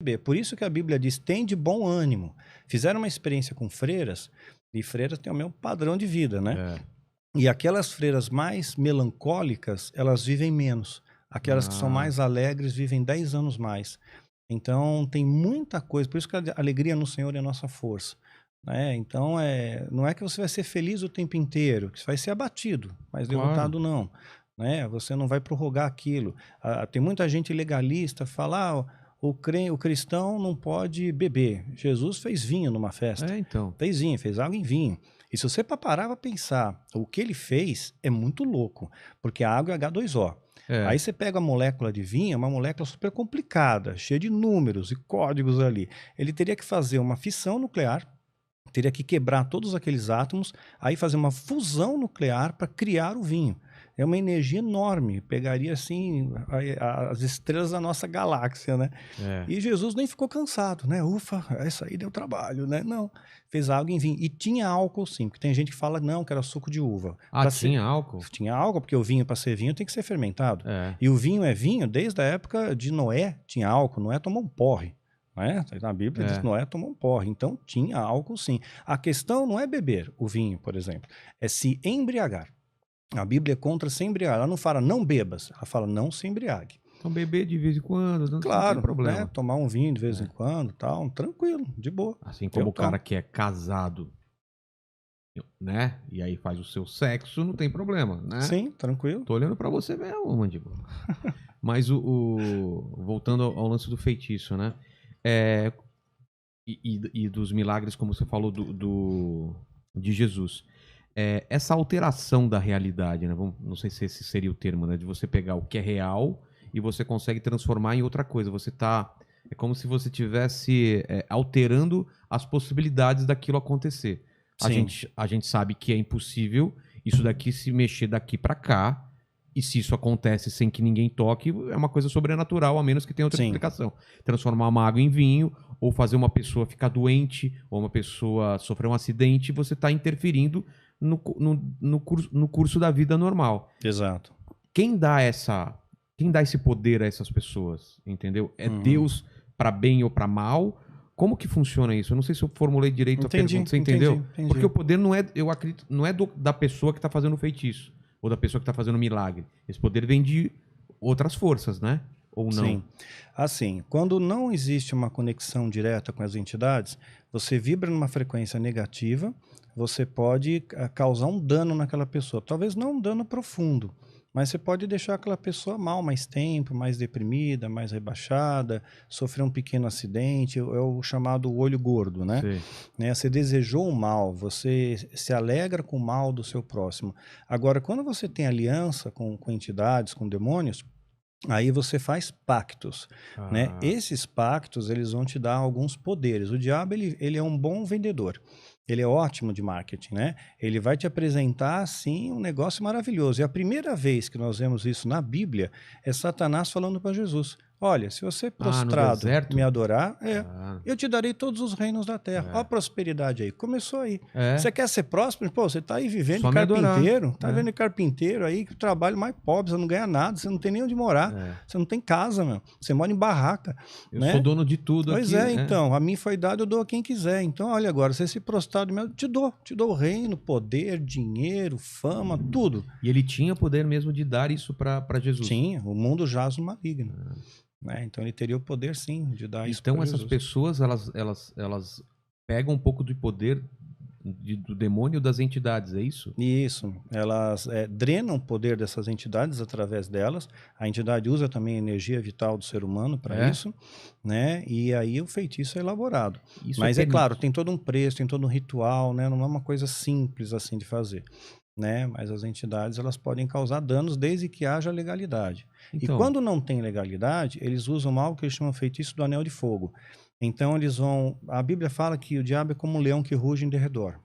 beber. Por isso que a Bíblia diz, tem de bom ânimo. Fizeram uma experiência com freiras, e freiras têm o mesmo padrão de vida, né? E aquelas freiras mais melancólicas, elas vivem menos. Aquelas que são mais alegres vivem 10 anos mais. Então, tem muita coisa. Por isso que a alegria no Senhor é a nossa força. Né? Então, não é que você vai ser feliz o tempo inteiro, que você vai ser abatido, mas derrotado não. Né? Você não vai prorrogar aquilo. Tem muita gente legalista, fala, o cristão não pode beber. Jesus fez vinho numa festa. Então. Fez vinho, fez água em vinho. E se você parar para pensar, o que ele fez é muito louco, porque a água é H2O. Aí você pega a molécula de vinho, é uma molécula super complicada, cheia de números e códigos ali. Ele teria que fazer uma fissão nuclear, teria que quebrar todos aqueles átomos, aí fazer uma fusão nuclear para criar o vinho. É uma energia enorme, pegaria assim as estrelas da nossa galáxia, né? E Jesus nem ficou cansado, né? Ufa, essa aí deu trabalho, né? Não, fez água em vinho. E tinha álcool sim, porque tem gente que fala não, que era suco de uva. Tinha álcool? Tinha álcool, porque o vinho, para ser vinho, tem que ser fermentado. E o vinho é vinho desde a época de Noé, tinha álcool. Noé tomou um porre. Na Bíblia diz que Noé tomou um porre, então tinha álcool sim. A questão não é beber o vinho, por exemplo, é se embriagar. A Bíblia é contra se embriagar. Ela não fala não bebas, ela fala não se embriague. Então beber de vez em quando, não tem problema. Né? Tomar um vinho de vez em quando, tal, tranquilo, de boa. Assim como o cara que é casado, né? E aí faz o seu sexo, não tem problema, né? Sim, tranquilo. Tô olhando pra você mesmo, Mandíbula. Mas voltando ao lance do feitiço, né? E dos milagres, como você falou, de Jesus. Essa alteração da realidade, né? Não sei se esse seria o termo, né? De você pegar o que é real e você consegue transformar em outra coisa. É como se você estivesse alterando as possibilidades daquilo acontecer. A gente sabe que é impossível isso daqui se mexer daqui para cá. E se isso acontece sem que ninguém toque, é uma coisa sobrenatural, a menos que tenha outra explicação. Transformar uma água em vinho, ou fazer uma pessoa ficar doente, ou uma pessoa sofrer um acidente, você está interferindo no curso da vida normal. Exato. Quem dá esse poder a essas pessoas, entendeu? É Deus para bem ou para mal? Como que funciona isso? Eu não sei se eu formulei direito a pergunta, você entendeu? Entendi. Porque o poder não é, eu acredito, não é da pessoa que está fazendo o feitiço, ou da pessoa que está fazendo o milagre. Esse poder vem de outras forças, né? Ou não? Sim. Assim, quando não existe uma conexão direta com as entidades, você vibra numa frequência negativa, você pode causar um dano naquela pessoa. Talvez não um dano profundo, mas você pode deixar aquela pessoa mal mais tempo, mais deprimida, mais rebaixada, sofrer um pequeno acidente, é o chamado olho gordo, né? Você desejou o mal, você se alegra com o mal do seu próximo. Agora, quando você tem aliança com entidades, com demônios, aí você faz pactos, né? Esses pactos, eles vão te dar alguns poderes. O diabo, ele é um bom vendedor. Ele é ótimo de marketing, né? Ele vai te apresentar, assim, um negócio maravilhoso. E a primeira vez que nós vemos isso na Bíblia é Satanás falando para Jesus. Olha, se você prostrado me adorar, eu te darei todos os reinos da terra. Olha a prosperidade aí. Começou aí. Você quer ser próspero? Pô, você tá aí vivendo de carpinteiro. Tá vivendo de carpinteiro aí, que o trabalho mais pobre, você não ganha nada, você não tem nem onde morar. Você não tem casa, meu. Você mora em barraca. Eu sou dono de tudo aqui. Pois então, a mim foi dado, eu dou a quem quiser. Então, olha agora, você se prostrado, te dou o reino, poder, dinheiro, fama, tudo. E ele tinha poder mesmo de dar isso para Jesus? Tinha, o mundo jaz no maligno. Então ele teria o poder sim de dar isso. Então essas pessoas elas pegam um pouco do poder do demônio das entidades, é isso? Isso, elas drenam o poder dessas entidades através delas. A entidade usa também a energia vital do ser humano para isso, né? E aí o feitiço é elaborado. Mas é claro, tem todo um preço, tem todo um ritual, né? Não é uma coisa simples assim de fazer. Né? Mas as entidades elas podem causar danos desde que haja legalidade. Então, e quando não tem legalidade, eles usam algo que eles chamam de feitiço do anel de fogo. Então eles vão... A Bíblia fala que o diabo é como um leão que ruge em derredor,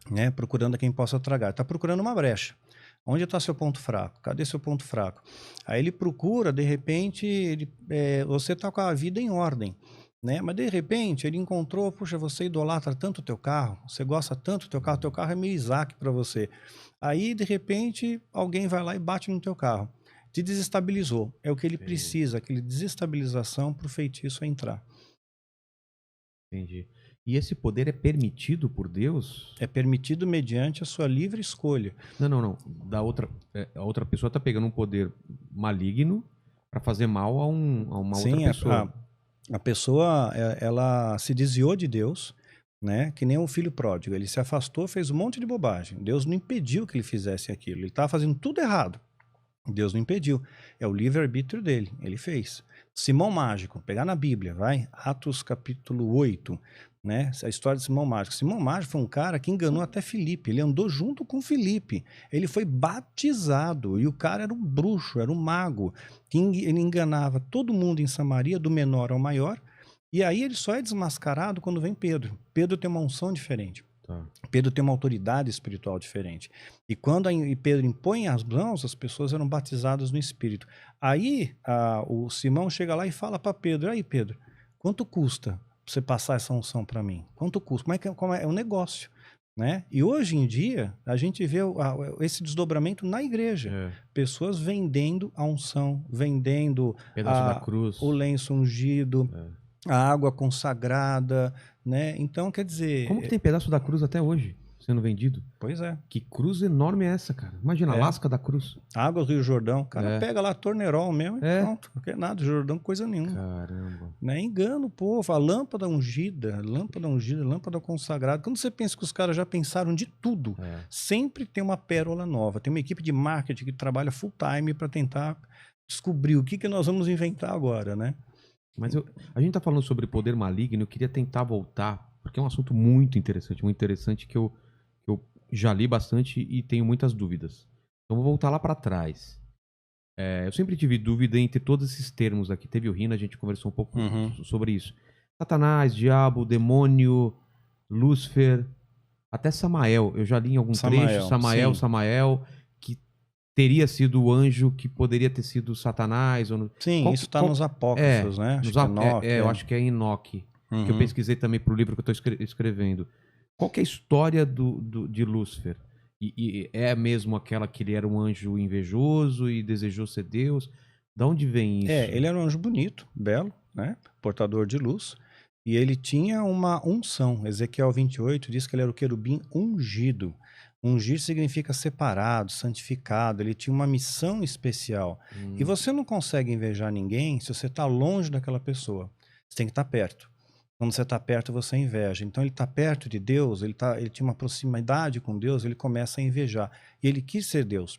né? Procurando a quem possa tragar. Está procurando uma brecha. Onde está seu ponto fraco? Cadê seu ponto fraco? Aí ele procura, de repente, você está com a vida em ordem. Né? Mas de repente ele encontrou, puxa, você idolatra tanto o teu carro, você gosta tanto do teu carro é meio Isaac para você. Aí de repente alguém vai lá e bate no teu carro, te desestabilizou. É o que ele precisa, aquele desestabilização para o feitiço entrar. Entendi. E esse poder é permitido por Deus? É permitido mediante a sua livre escolha. Não, não, não. A outra pessoa tá pegando um poder maligno para fazer mal a uma outra Sim, pessoa. a pessoa, ela se desviou de Deus, né? Que nem o filho pródigo. Ele se afastou, fez um monte de bobagem. Deus não impediu que ele fizesse aquilo. Ele estava fazendo tudo errado. Deus não impediu. É o livre-arbítrio dele. Ele fez. Simão Mágico, pegar na Bíblia, vai? Atos capítulo 8, né? A história de Simão Mágico. Simão Mágico foi um cara que enganou até Filipe. Ele andou junto com Filipe. Ele foi batizado. E o cara era um bruxo, era um mago. Ele enganava todo mundo em Samaria, do menor ao maior. E aí ele só é desmascarado quando vem Pedro. Pedro tem uma unção diferente. Tá. Pedro tem uma autoridade espiritual diferente. E quando Pedro impõe as mãos, as pessoas eram batizadas no Espírito. Aí o Simão chega lá e fala para Pedro: aí Pedro, quanto custa pra você passar essa unção para mim? Quanto custa? É um negócio, né? E hoje em dia a gente vê esse desdobramento na igreja. É. Pessoas vendendo a unção, vendendo Pedaço da cruz. o lenço ungido, É. a água consagrada, né? Então, quer dizer... Como que tem pedaço da cruz até hoje sendo vendido? Pois é. Que cruz enorme é essa, cara? Imagina, a lasca da cruz. Água do Rio Jordão, o cara pega lá Tornerol mesmo e pronto. Não quer nada, Jordão, coisa nenhuma. Caramba. Né? Engana o povo, a lâmpada ungida, lâmpada consagrada. Quando você pensa que os caras já pensaram de tudo, sempre tem uma pérola nova. Tem uma equipe de marketing que trabalha full time para tentar descobrir o que nós vamos inventar agora, né? Mas a gente tá falando sobre poder maligno, eu queria tentar voltar, porque é um assunto muito interessante que eu já li bastante e tenho muitas dúvidas. Então vou voltar lá para trás. Eu sempre tive dúvida entre todos esses termos aqui. Teve o Rino, a gente conversou um pouco sobre isso. Satanás, diabo, demônio, Lúcifer, até Samael. Eu já li em algum trecho, Samael, que teria sido o anjo que poderia ter sido Satanás. Sim, isso está nos apócrifos, né? Eu acho que é Enoque, que eu pesquisei também para o livro que eu estou escrevendo. Qual que é a história de Lúcifer? E é mesmo aquela que ele era um anjo invejoso e desejou ser Deus? Da onde vem isso? Ele era um anjo bonito, belo, né? Portador de luz. E ele tinha uma unção. Ezequiel 28 diz que ele era o querubim ungido. Ungir significa separado, santificado. Ele tinha uma missão especial. E você não consegue invejar ninguém se você está longe daquela pessoa. Você tem que estar perto. Quando você está perto, você inveja. Então ele está perto de Deus, ele tinha uma proximidade com Deus, ele começa a invejar. E ele quis ser Deus.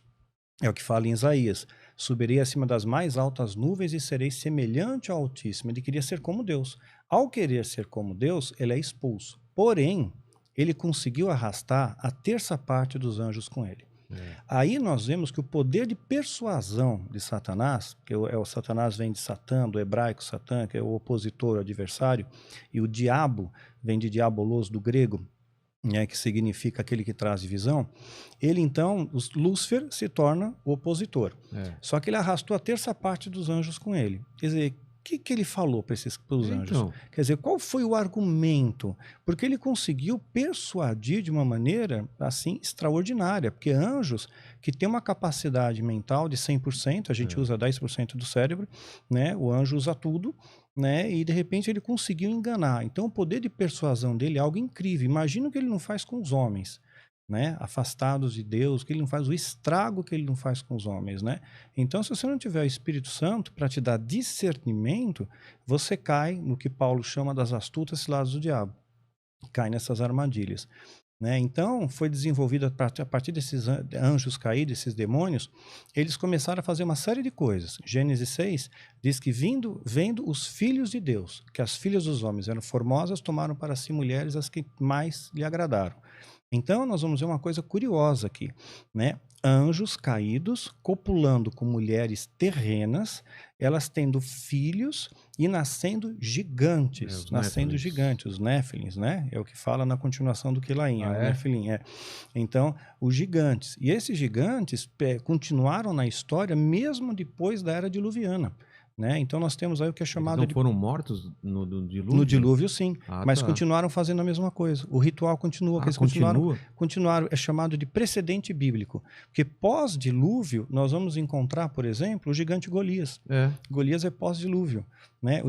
É o que fala em Isaías: subirei acima das mais altas nuvens e serei semelhante ao Altíssimo. Ele queria ser como Deus. Ao querer ser como Deus, ele é expulso. Porém, ele conseguiu arrastar a terça parte dos anjos com ele. Aí nós vemos que o poder de persuasão de Satanás, que o Satanás vem de Satã, do hebraico Satã, que é o opositor, o adversário, e o diabo vem de diabolos, do grego, né, que significa aquele que traz divisão. Ele então, Lúcifer, se torna o opositor. Só que ele arrastou a terça parte dos anjos com ele. Quer dizer, o que ele falou para os anjos? Quer dizer, qual foi o argumento? Porque ele conseguiu persuadir de uma maneira, assim, extraordinária. Porque anjos que têm uma capacidade mental de 100%, a gente usa 10% do cérebro, né? O anjo usa tudo, né? E de repente ele conseguiu enganar. Então o poder de persuasão dele é algo incrível. Imagina o que ele não faz com os homens, né? Afastados de Deus, que ele não faz, o estrago que ele não faz com os homens, né? Então, se você não tiver o Espírito Santo para te dar discernimento, você cai no que Paulo chama das astutas ciladas do diabo, cai nessas armadilhas, né? Então, foi desenvolvido a partir desses anjos caídos, esses demônios, eles começaram a fazer uma série de coisas. Gênesis 6 diz que vendo os filhos de Deus, que as filhas dos homens eram formosas, tomaram para si mulheres as que mais lhe agradaram. Então, nós vamos ver uma coisa curiosa aqui, né? Anjos caídos copulando com mulheres terrenas, elas tendo filhos e nascendo gigantes, os Néfilins, né? É o que fala na continuação do Quilaim, o Néfilim, Então, os gigantes. E esses gigantes continuaram na história mesmo depois da Era Diluviana. Né? Então nós temos aí o que é chamado Eles não foram mortos no dilúvio? No dilúvio, sim. Mas continuaram fazendo a mesma coisa. O ritual continua. Eles continuaram, é chamado de precedente bíblico. Porque pós-dilúvio, nós vamos encontrar, por exemplo, o gigante Golias. Golias é pós-dilúvio. Né?